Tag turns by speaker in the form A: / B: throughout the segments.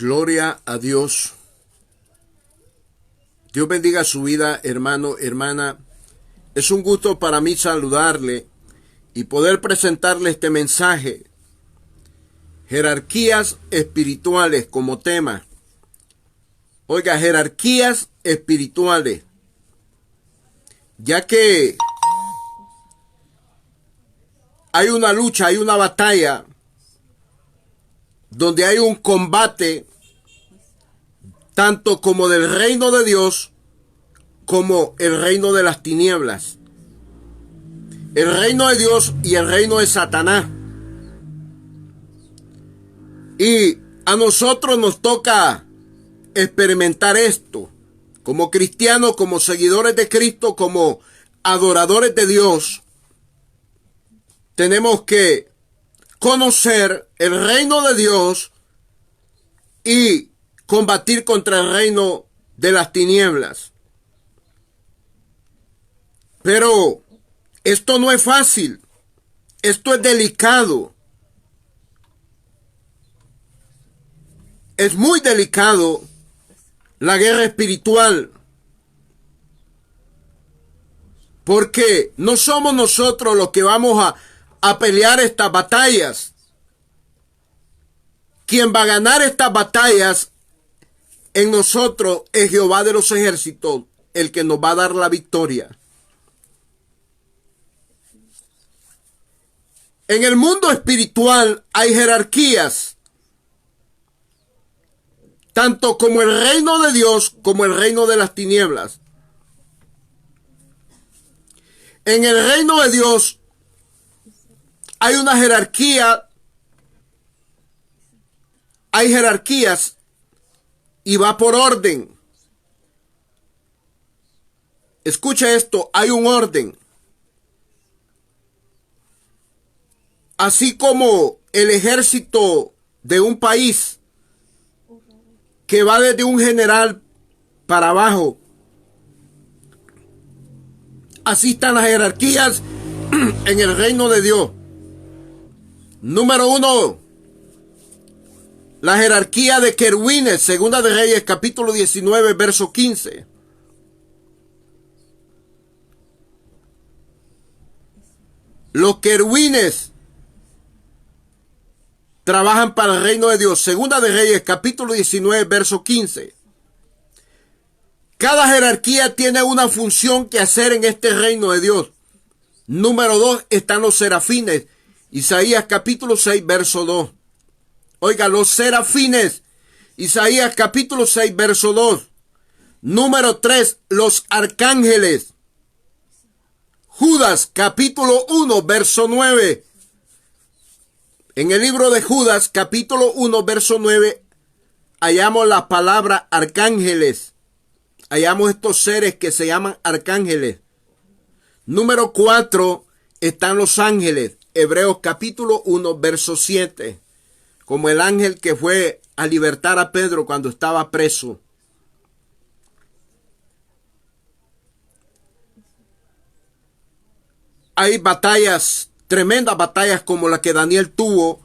A: Gloria a Dios. Dios bendiga su vida, hermano, hermana. Es un gusto para mí saludarle y poder presentarle este mensaje. Jerarquías espirituales como tema. Oiga, jerarquías espirituales. Ya que hay una lucha, hay una batalla, donde hay un combate tanto como del reino de Dios como el reino de las tinieblas. El reino de Dios y el reino de Satanás. Y a nosotros nos toca experimentar esto. Como cristianos, como seguidores de Cristo, como adoradores de Dios, tenemos que conocer el reino de Dios y combatir contra el reino de las tinieblas. Pero esto no es fácil. Esto es delicado. Es muy delicado la guerra espiritual. Porque no somos nosotros los que vamos a pelear estas batallas. Quien va a ganar estas batallas en nosotros es Jehová de los ejércitos, el que nos va a dar la victoria. En el mundo espiritual hay jerarquías, tanto como el reino de Dios como el reino de las tinieblas. En el reino de Dios hay una jerarquía, hay jerarquías y va por orden. Escucha esto, hay un orden. Así como el ejército de un país que va desde un general para abajo. Así están las jerarquías en el reino de Dios. Número 1. La jerarquía de querubines, Segunda de Reyes, capítulo 19, verso 15. Los querubines trabajan para el reino de Dios. Segunda de Reyes, capítulo 19, verso 15. Cada jerarquía tiene una función que hacer en este reino de Dios. Número 2 están los serafines. Isaías capítulo 6, verso 2. Oiga, los serafines. Isaías capítulo 6, verso 2. Número 3, los arcángeles. Judas capítulo 1, verso 9. En el libro de Judas capítulo 1, verso 9, hallamos la palabra arcángeles. Hallamos estos seres que se llaman arcángeles. Número 4 están los ángeles. Hebreos capítulo 1, verso 7. Como el ángel que fue a libertar a Pedro cuando estaba preso. Hay batallas, tremendas batallas como la que Daniel tuvo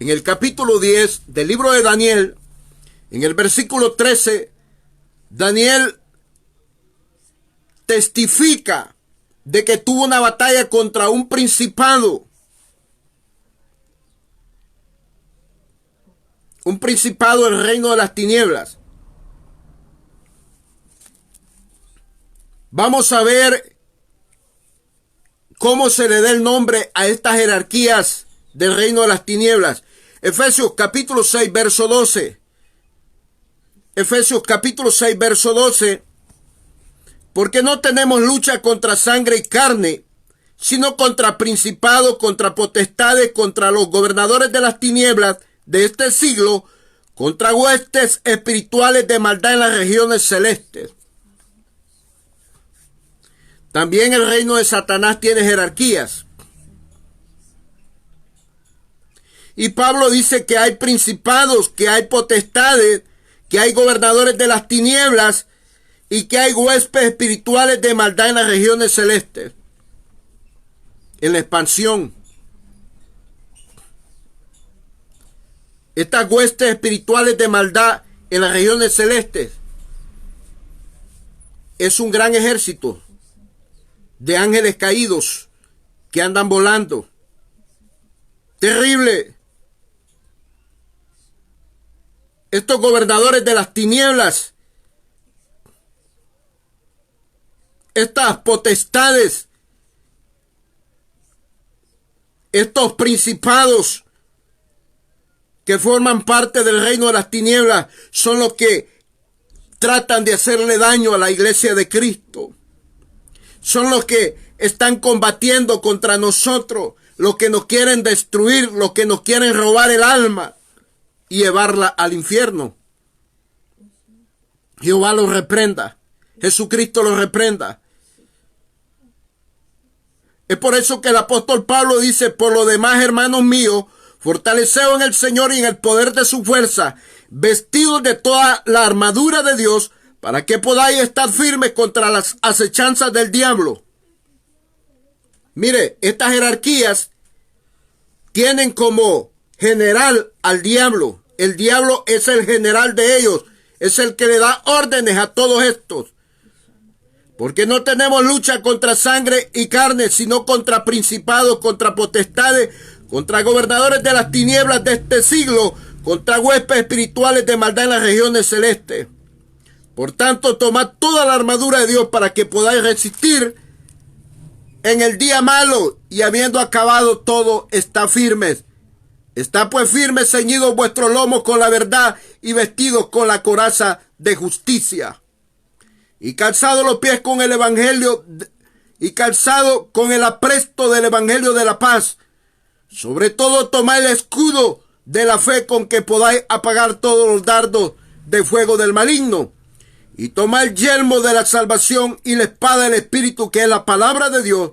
A: en el capítulo 10 del libro de Daniel. En el versículo 13, Daniel testifica de que tuvo una batalla contra un principado. Un principado del reino de las tinieblas. Vamos a ver cómo se le da el nombre a estas jerarquías del reino de las tinieblas. Efesios capítulo 6, verso 12. Efesios capítulo 6, verso 12. Porque no tenemos lucha contra sangre y carne, sino contra principados, contra potestades, contra los gobernadores de las tinieblas de este siglo, contra huestes espirituales de maldad en las regiones celestes. También el reino de Satanás tiene jerarquías. Y Pablo dice que hay principados, que hay potestades, que hay gobernadores de las tinieblas y que hay huestes espirituales de maldad en las regiones celestes. En la expansión. estas huestes espirituales de maldad en las regiones celestes, es un gran ejército de ángeles caídos que andan volando. Terrible. Estos gobernadores de las tinieblas, estas potestades, estos principados que forman parte del reino de las tinieblas, son los que tratan de hacerle daño a la iglesia de Cristo. Son los que están combatiendo contra nosotros, los que nos quieren destruir, los que nos quieren robar el alma y llevarla al infierno. Jehová los reprenda. Jesucristo los reprenda. Es por eso que el apóstol Pablo dice: por lo demás, hermanos míos, fortaleceos en el Señor y en el poder de su fuerza, vestidos de toda la armadura de Dios, para que podáis estar firmes contra las acechanzas del diablo. Mire, estas jerarquías tienen como general al diablo. El diablo es el general de ellos, es el que le da órdenes a todos estos. Porque no tenemos lucha contra sangre y carne, sino contra principados, contra potestades, contra gobernadores de las tinieblas de este siglo, contra huestes espirituales de maldad en las regiones celestes. Por tanto, tomad toda la armadura de Dios para que podáis resistir en el día malo, y habiendo acabado todo, está firmes. Está pues firmes, ceñidos vuestros lomos con la verdad y vestidos con la coraza de justicia. Y calzados los pies con el evangelio, y calzado con el apresto del evangelio de la paz. Sobre todo tomad el escudo de la fe con que podáis apagar todos los dardos de fuego del maligno. Y tomad el yelmo de la salvación y la espada del Espíritu, que es la palabra de Dios,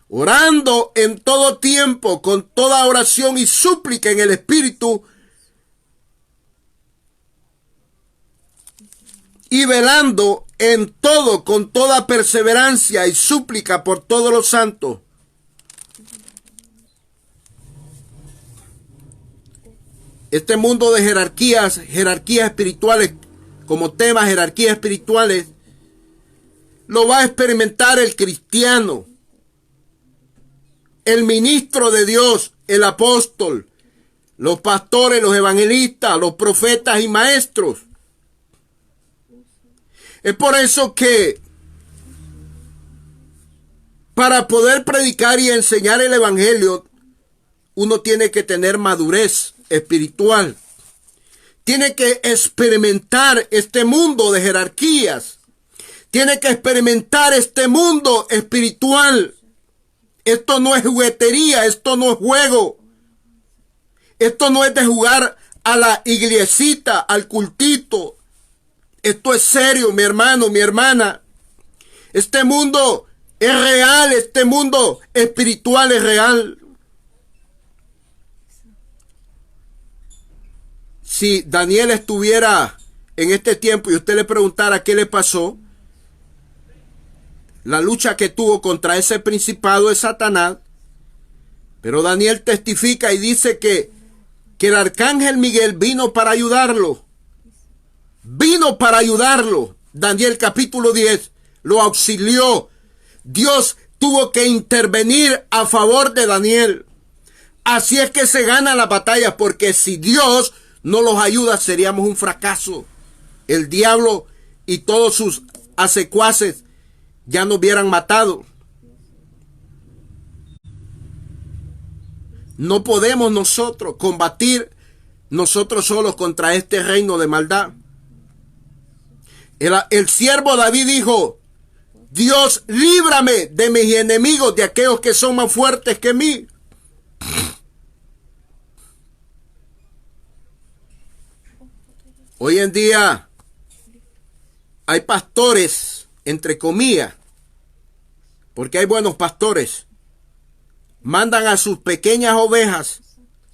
A: orando en todo tiempo con toda oración y súplica en el Espíritu, y velando en todo con toda perseverancia y súplica por todos los santos. Este mundo de jerarquías espirituales, como tema jerarquías espirituales, lo va a experimentar el cristiano, el ministro de Dios, el apóstol, los pastores, los evangelistas, los profetas y maestros. Es por eso que para poder predicar y enseñar el evangelio, uno tiene que tener madurez espiritual. Tiene que experimentar este mundo de jerarquías. Tiene que experimentar este mundo espiritual. Esto no es juguetería, esto no es juego. Esto no es de jugar a la iglesita, al cultito. Esto es serio, mi hermano, mi hermana. Este mundo es real, este mundo espiritual es real. Si Daniel estuviera en este tiempo y usted le preguntara qué le pasó, la lucha que tuvo contra ese principado de Satanás, pero Daniel testifica y dice que el arcángel Miguel vino para ayudarlo. Vino para ayudarlo. Daniel capítulo 10 lo auxilió. Dios tuvo que intervenir a favor de Daniel. Así es que se gana la batalla, porque si Dios no los ayuda, seríamos un fracaso. El diablo y todos sus secuaces ya nos hubieran matado. No podemos nosotros combatir nosotros solos contra este reino de maldad. El siervo David dijo: Dios, líbrame de mis enemigos, de aquellos que son más fuertes que mí. Hoy en día hay pastores, entre comillas, porque hay buenos pastores, mandan a sus pequeñas ovejas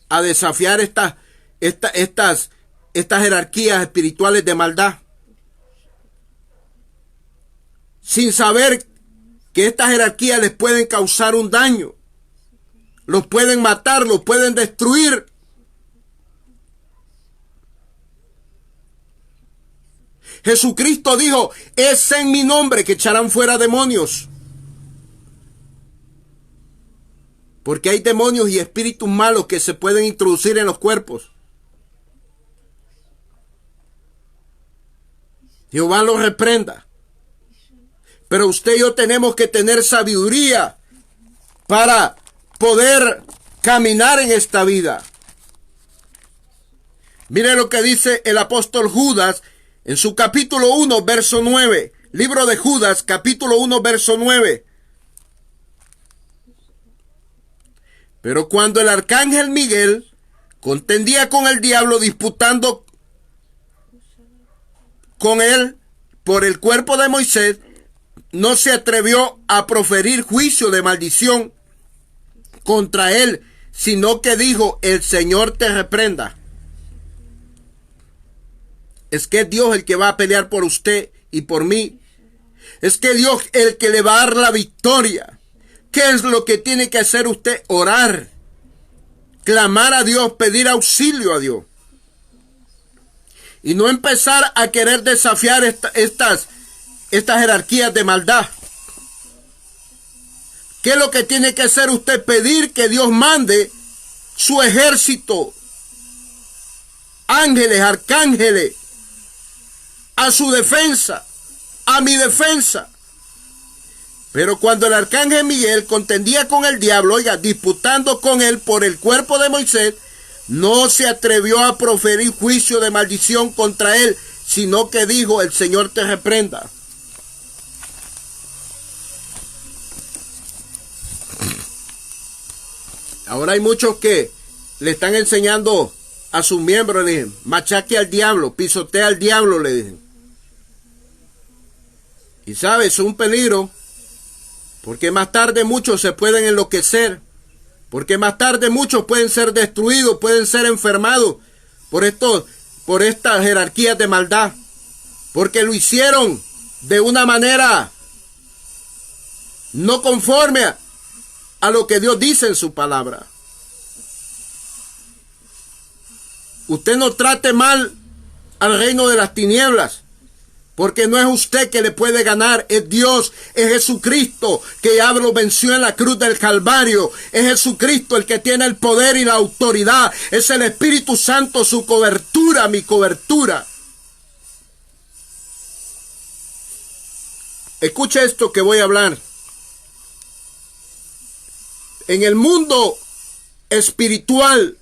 A: a desafiar estas jerarquías espirituales de maldad, sin saber que estas jerarquías les pueden causar un daño, los pueden matar, los pueden destruir. Jesucristo dijo, es en mi nombre que echarán fuera demonios. Porque hay demonios y espíritus malos que se pueden introducir en los cuerpos. Jehová los reprenda. Pero usted y yo tenemos que tener sabiduría para poder caminar en esta vida. Mire lo que dice el apóstol Judas en su capítulo 1, verso 9. Libro de Judas, capítulo 1, verso 9. Pero cuando el arcángel Miguel contendía con el diablo, disputando con él por el cuerpo de Moisés, no se atrevió a proferir juicio de maldición contra él, sino que dijo, el Señor te reprenda. Es que es Dios el que va a pelear por usted y por mí. Es que Dios el que le va a dar la victoria. ¿Qué es lo que tiene que hacer usted? Orar, clamar a Dios, pedir auxilio a Dios. Y no empezar a querer desafiar estas jerarquías de maldad. ¿Qué es lo que tiene que hacer usted? Pedir que Dios mande su ejército, ángeles, arcángeles, a su defensa, a mi defensa. Pero cuando el arcángel Miguel contendía con el diablo, oiga, disputando con él por el cuerpo de Moisés, no se atrevió a proferir juicio de maldición contra él, sino que dijo, el Señor te reprenda. Ahora hay muchos que le están enseñando a sus miembros, le dicen, machaque al diablo, pisotea al diablo, le dicen. Y sabe, es un peligro, porque más tarde muchos se pueden enloquecer, porque más tarde muchos pueden ser destruidos, pueden ser enfermados por estas jerarquías de maldad, porque lo hicieron de una manera no conforme a lo que Dios dice en su palabra. Usted no trate mal al reino de las tinieblas, porque no es usted que le puede ganar, es Dios, es Jesucristo que ya lo venció en la cruz del Calvario. Es Jesucristo el que tiene el poder y la autoridad. Es el Espíritu Santo su cobertura, mi cobertura. Escuche esto que voy a hablar. En el mundo espiritual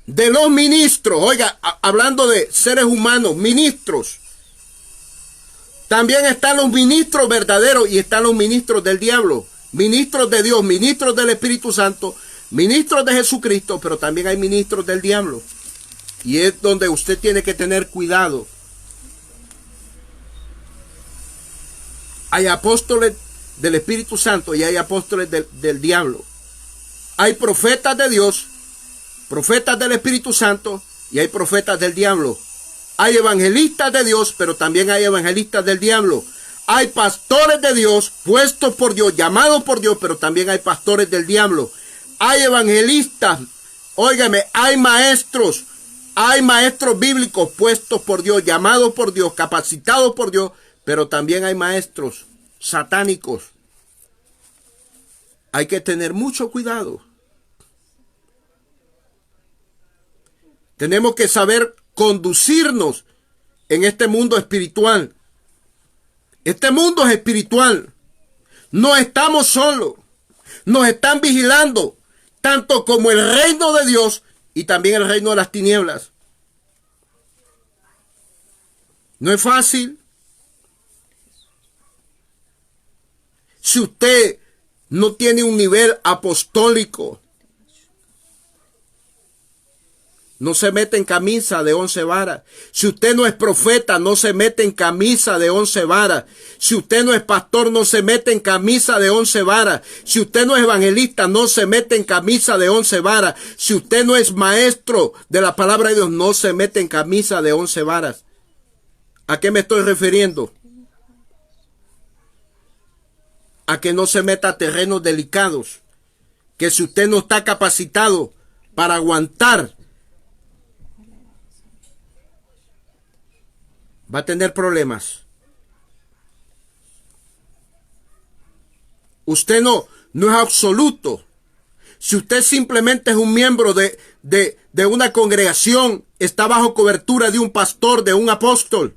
A: de los ministros, oiga, hablando de seres humanos, ministros, también están los ministros verdaderos y están los ministros del diablo, ministros de Dios, ministros del Espíritu Santo, ministros de Jesucristo, pero también hay ministros del diablo. Y es donde usted tiene que tener cuidado. Hay apóstoles del Espíritu Santo y hay apóstoles del diablo. Hay profetas de Dios, profetas del Espíritu Santo y hay profetas del diablo. Hay evangelistas de Dios, pero también hay evangelistas del diablo. Hay pastores de Dios, puestos por Dios, llamados por Dios, pero también hay pastores del diablo. Hay evangelistas, óigame, hay maestros bíblicos puestos por Dios, llamados por Dios, capacitados por Dios, pero también hay maestros satánicos. Hay que tener mucho cuidado. Tenemos que saber conducirnos en este mundo espiritual. Este mundo es espiritual. No estamos solos. Nos están vigilando, tanto como el reino de Dios y también el reino de las tinieblas. No es fácil. Si usted no tiene un nivel apostólico, no se mete en camisa de 11 varas. Si usted no es profeta, no se mete en camisa de 11 varas. Si usted no es pastor, no se mete en camisa de 11 varas. Si usted no es evangelista, no se mete en camisa de 11 varas. Si usted no es maestro de la palabra de Dios, no se mete en camisa de 11 varas. ¿A qué me estoy refiriendo? A que no se meta a terrenos delicados. Que si usted no está capacitado para aguantar va a tener problemas. Usted no es absoluto. Si usted simplemente es un miembro de una congregación, está bajo cobertura de un pastor, de un apóstol,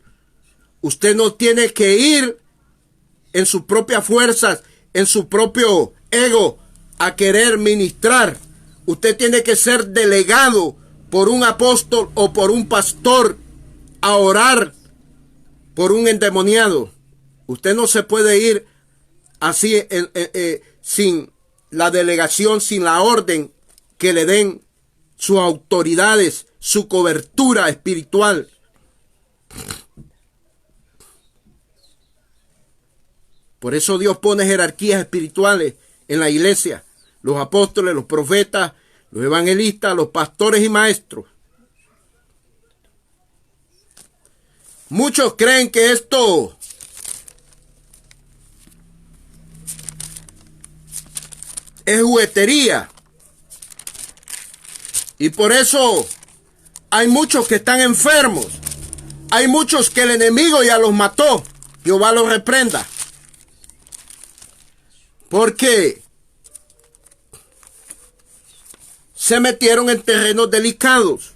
A: usted no tiene que ir en sus propias fuerzas, en su propio ego, a querer ministrar. Usted tiene que ser delegado por un apóstol o por un pastor a orar por un endemoniado. Usted no se puede ir así sin la delegación, sin la orden que le den sus autoridades, su cobertura espiritual. Por eso Dios pone jerarquías espirituales en la iglesia. Los apóstoles, los profetas, los evangelistas, los pastores y maestros. Muchos creen que esto es juguetería. Y por eso hay muchos que están enfermos. Hay muchos que el enemigo ya los mató. Jehová los reprenda. Porque se metieron en terrenos delicados.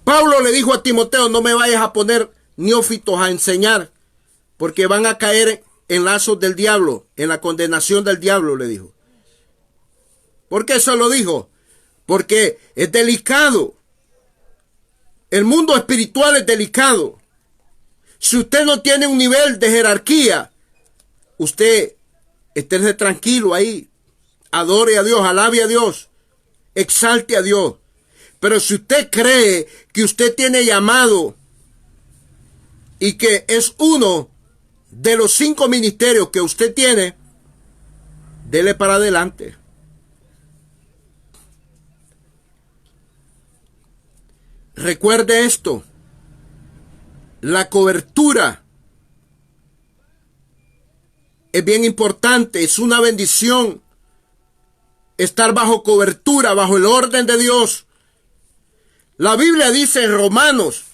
A: Pablo le dijo a Timoteo, no me vayas a poner neófitos a enseñar, porque van a caer en lazos del diablo, en la condenación del diablo, le dijo. ¿Por qué eso lo dijo? Porque es delicado. El mundo espiritual es delicado. Si usted no tiene un nivel de jerarquía, usted esté tranquilo ahí. Adore a Dios, alabe a Dios, exalte a Dios. Pero si usted cree que usted tiene llamado y que es uno de los 5 ministerios que usted tiene, dele para adelante. Recuerde esto, la cobertura es bien importante, es una bendición estar bajo cobertura, bajo el orden de Dios. La Biblia dice en Romanos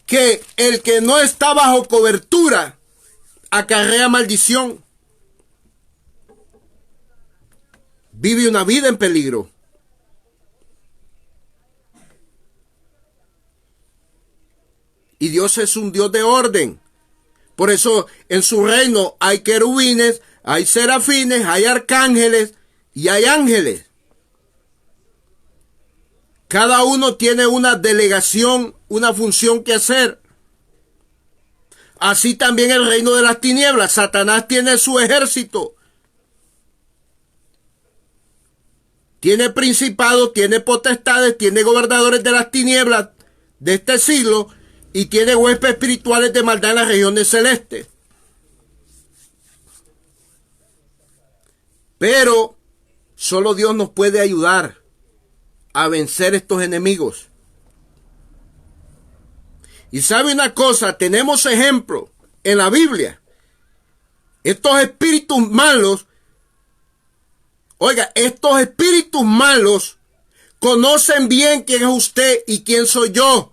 A: que el que no está bajo cobertura acarrea maldición. Vive una vida en peligro. Y Dios es un Dios de orden. Por eso en su reino hay querubines, hay serafines, hay arcángeles y hay ángeles. Cada uno tiene una delegación, una función que hacer. Así también el reino de las tinieblas. Satanás tiene su ejército. Tiene principados, tiene potestades, tiene gobernadores de las tinieblas de este siglo y tiene huestes espirituales de maldad en las regiones celestes. Pero solo Dios nos puede ayudar a vencer estos enemigos. Y sabe una cosa, tenemos ejemplo en la Biblia. Estos espíritus malos, oiga, estos espíritus malos conocen bien quién es usted y quién soy yo.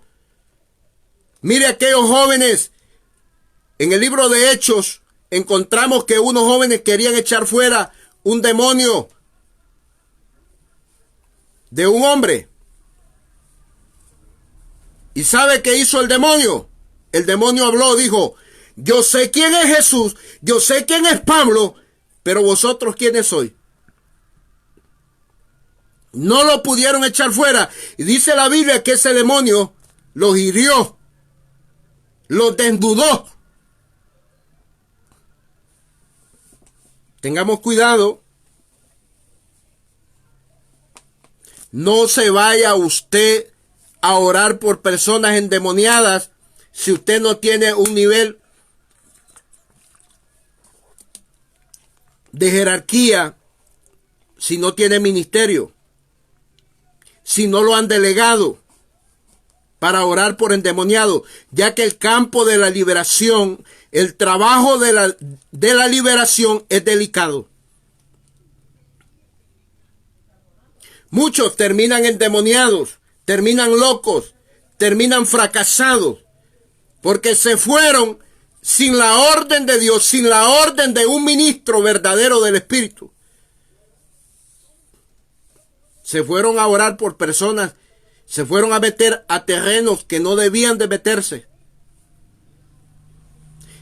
A: Mire aquellos jóvenes, en el libro de Hechos encontramos que unos jóvenes querían echar fuera un demonio de un hombre. ¿Y sabe qué hizo el demonio? El demonio habló, dijo, yo sé quién es Jesús, yo sé quién es Pablo, pero vosotros quiénes sois. No lo pudieron echar fuera. Y dice la Biblia que ese demonio los hirió, los desnudó. Tengamos cuidado. No se vaya usted a orar por personas endemoniadas si usted no tiene un nivel de jerarquía, si no tiene ministerio, si no lo han delegado para orar por endemoniados, ya que el campo de la liberación, el trabajo de la liberación es delicado. Muchos terminan endemoniados, terminan locos, terminan fracasados, Porque se fueron sin la orden de Dios, sin la orden de un ministro verdadero del Espíritu. Se fueron a orar por personas, se fueron a meter a terrenos que no debían de meterse,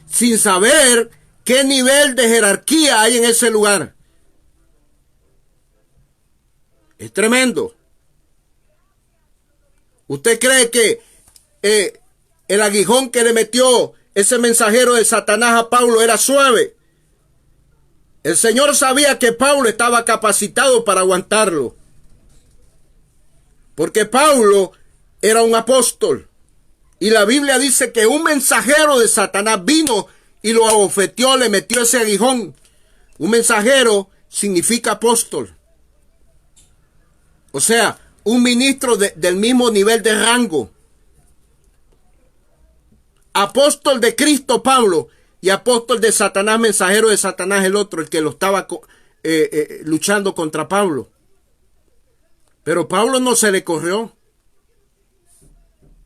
A: sin saber qué nivel de jerarquía hay en ese lugar. Es tremendo. ¿Usted cree que el aguijón que le metió ese mensajero de Satanás a Pablo era suave? El Señor sabía que Pablo estaba capacitado para aguantarlo, porque Pablo era un apóstol. Y la Biblia dice que un mensajero de Satanás vino y lo abofeteó, le metió ese aguijón. Un mensajero significa apóstol. O sea, un ministro del mismo nivel de rango. Apóstol de Cristo Pablo y apóstol de Satanás, mensajero de Satanás el otro, el que lo estaba luchando contra Pablo. Pero Pablo no se le corrió.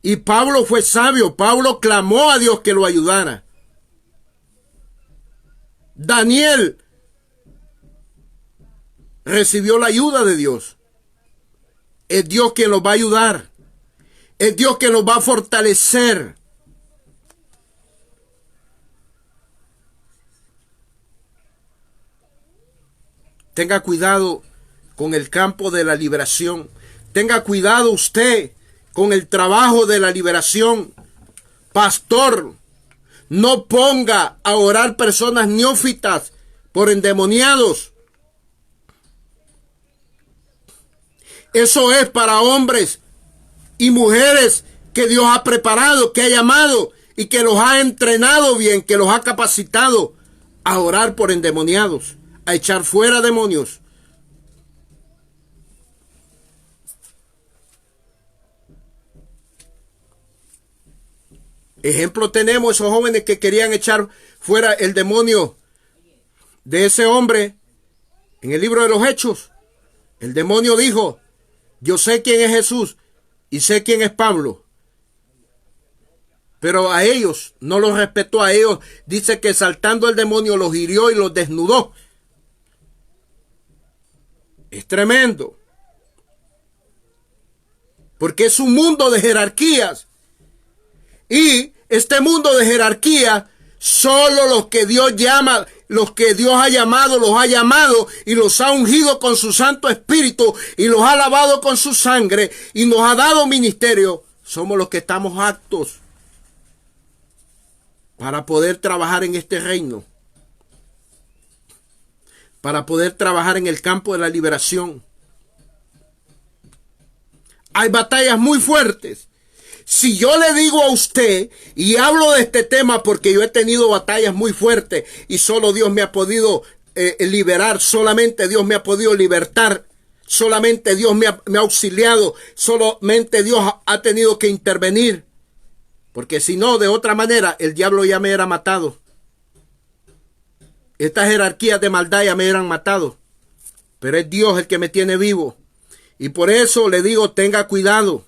A: Y Pablo fue sabio. Pablo clamó a Dios que lo ayudara. Daniel recibió la ayuda de Dios. Es Dios quien los va a ayudar. Es Dios quien los va a fortalecer. Tenga cuidado con el campo de la liberación. Tenga cuidado usted con el trabajo de la liberación. Pastor, no ponga a orar personas neófitas por endemoniados. Eso es para hombres y mujeres que Dios ha preparado, que ha llamado y que los ha entrenado bien, que los ha capacitado a orar por endemoniados, a echar fuera demonios. Ejemplo tenemos esos jóvenes que querían echar fuera el demonio de ese hombre en el libro de los Hechos. El demonio dijo: yo sé quién es Jesús y sé quién es Pablo. Pero a ellos no los respetó. A ellos dice que saltando el demonio los hirió y los desnudó. Es tremendo. Porque es un mundo de jerarquías. Y este mundo de jerarquía, solo los que Dios llama, los que Dios ha llamado, los ha llamado y los ha ungido con su Santo Espíritu y los ha lavado con su sangre y nos ha dado ministerio, somos los que estamos aptos para poder trabajar en este reino, para poder trabajar en el campo de la liberación. Hay batallas muy fuertes. Si yo le digo a usted y hablo de este tema porque yo he tenido batallas muy fuertes y solo Dios me ha podido liberar, solamente Dios me ha podido libertar, solamente Dios me ha auxiliado, solamente Dios ha tenido que intervenir, porque si no, de otra manera, el diablo ya me hubiera matado. Estas jerarquías de maldad ya me hubieran matado, pero es Dios el que me tiene vivo. Y por eso le digo, tenga cuidado.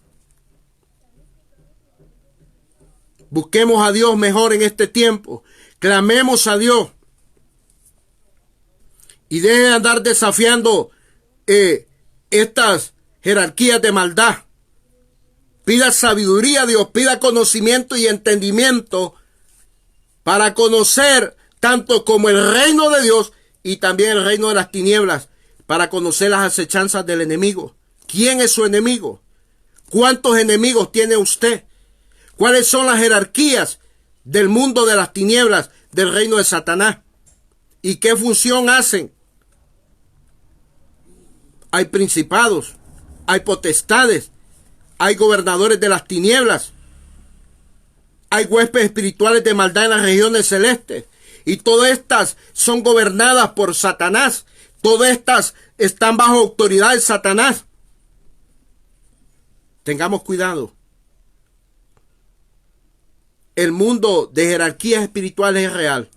A: Busquemos a Dios mejor en este tiempo. Clamemos a Dios. Y deje de andar desafiando estas jerarquías de maldad. Pida sabiduría a Dios, pida conocimiento y entendimiento para conocer tanto como el reino de Dios y también el reino de las tinieblas, para conocer las acechanzas del enemigo. ¿Quién es su enemigo? ¿Cuántos enemigos tiene usted? ¿Cuáles son las jerarquías del mundo de las tinieblas, del reino de Satanás? ¿Y qué función hacen? Hay principados, hay potestades, hay gobernadores de las tinieblas, hay huéspedes espirituales de maldad en las regiones celestes. Y todas estas son gobernadas por Satanás. Todas estas están bajo autoridad de Satanás. Tengamos cuidado. El mundo de jerarquías espirituales es real.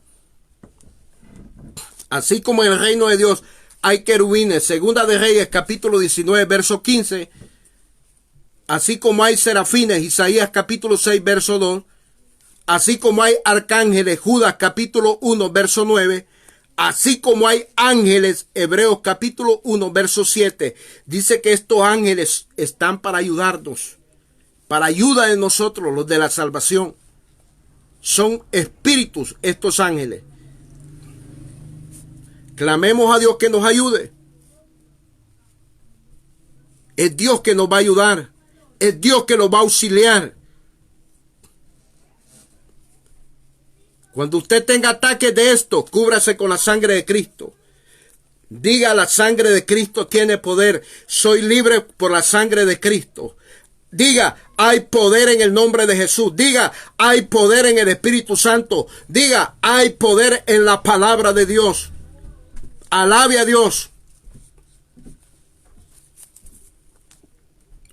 A: Así como en el reino de Dios hay querubines, Segunda de Reyes, capítulo 19, verso 15. Así como hay serafines, Isaías capítulo 6, verso 2. así como hay arcángeles, Judas capítulo 1, verso 9, así como hay ángeles, Hebreos capítulo 1, verso 7, dice que estos ángeles están para ayudarnos, para ayuda de nosotros, los de la salvación. Son espíritus estos ángeles. Clamemos a Dios que nos ayude. Es Dios que nos va a ayudar. Es Dios que nos va a auxiliar. Cuando usted tenga ataques de esto, cúbrase con la sangre de Cristo. Diga, la sangre de Cristo tiene poder. Soy libre por la sangre de Cristo. Diga, hay poder en el nombre de Jesús. Diga, hay poder en el Espíritu Santo. Diga, hay poder en la palabra de Dios. Alabe a Dios.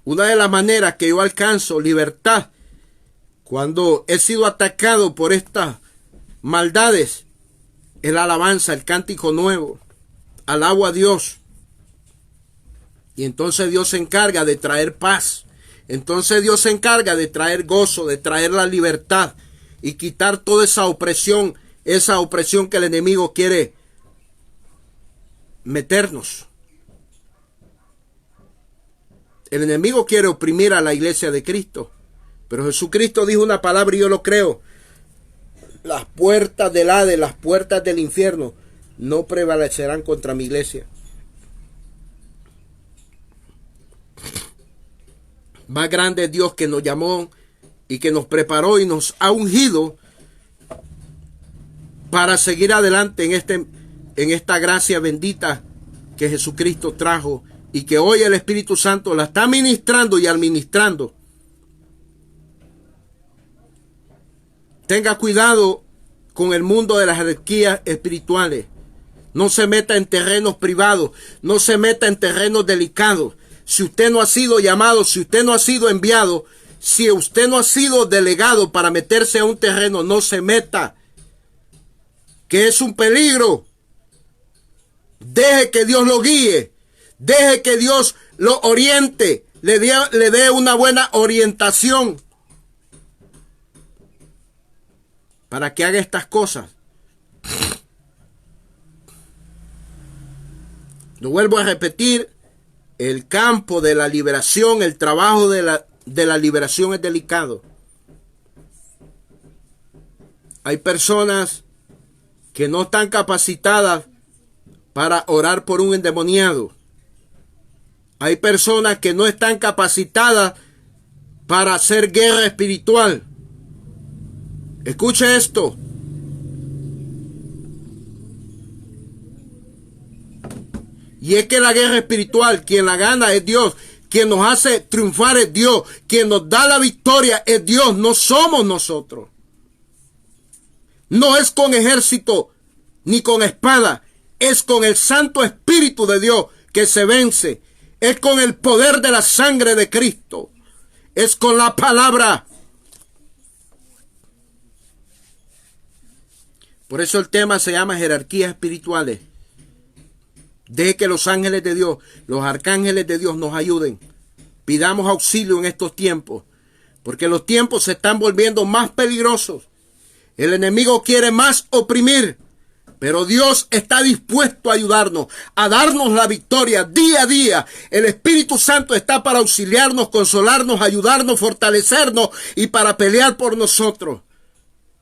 A: Una de las maneras que yo alcanzo libertad cuando he sido atacado por estas maldades es la alabanza, el cántico nuevo. Alabo a Dios. Y entonces Dios se encarga de traer paz. Entonces Dios se encarga de traer gozo, de traer la libertad y quitar toda esa opresión que el enemigo quiere meternos. El enemigo quiere oprimir a la iglesia de Cristo. Pero Jesucristo dijo una palabra y yo lo creo. Las puertas del Hades, las puertas del infierno no prevalecerán contra mi iglesia. Más grande es Dios que nos llamó y que nos preparó y nos ha ungido para seguir adelante en esta gracia bendita que Jesucristo trajo y que hoy el Espíritu Santo la está ministrando y administrando. Tenga cuidado con el mundo de las jerarquías espirituales. No se meta en terrenos privados, no se meta en terrenos delicados. Si usted no ha sido llamado, si usted no ha sido enviado, si usted no ha sido delegado para meterse a un terreno, no se meta, que es un peligro. Deje que Dios lo guíe, deje que Dios lo oriente, le dé una buena orientación para que haga estas cosas. Lo vuelvo a repetir, el campo de la liberación, el trabajo de la liberación es delicado. Hay personas que no están capacitadas para orar por un endemoniado. Hay personas que no están capacitadas para hacer guerra espiritual. Escuche esto. Y es que la guerra espiritual, quien la gana es Dios. Quien nos hace triunfar es Dios. Quien nos da la victoria es Dios. No somos nosotros. No es con ejército ni con espada. Es con el Santo Espíritu de Dios que se vence. Es con el poder de la sangre de Cristo. Es con la palabra. Por eso el tema se llama jerarquías espirituales. Deje que los ángeles de Dios, los arcángeles de Dios nos ayuden. Pidamos auxilio en estos tiempos, porque los tiempos se están volviendo más peligrosos. El enemigo quiere más oprimir, pero Dios está dispuesto a ayudarnos, a darnos la victoria día a día. El Espíritu Santo está para auxiliarnos, consolarnos, ayudarnos, fortalecernos y para pelear por nosotros.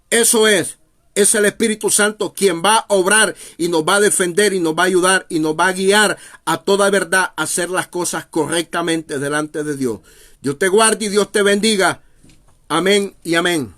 A: Eso es el Espíritu Santo quien va a obrar y nos va a defender y nos va a ayudar y nos va a guiar a toda verdad, a hacer las cosas correctamente delante de Dios. Dios te guarde y Dios te bendiga. Amén y amén.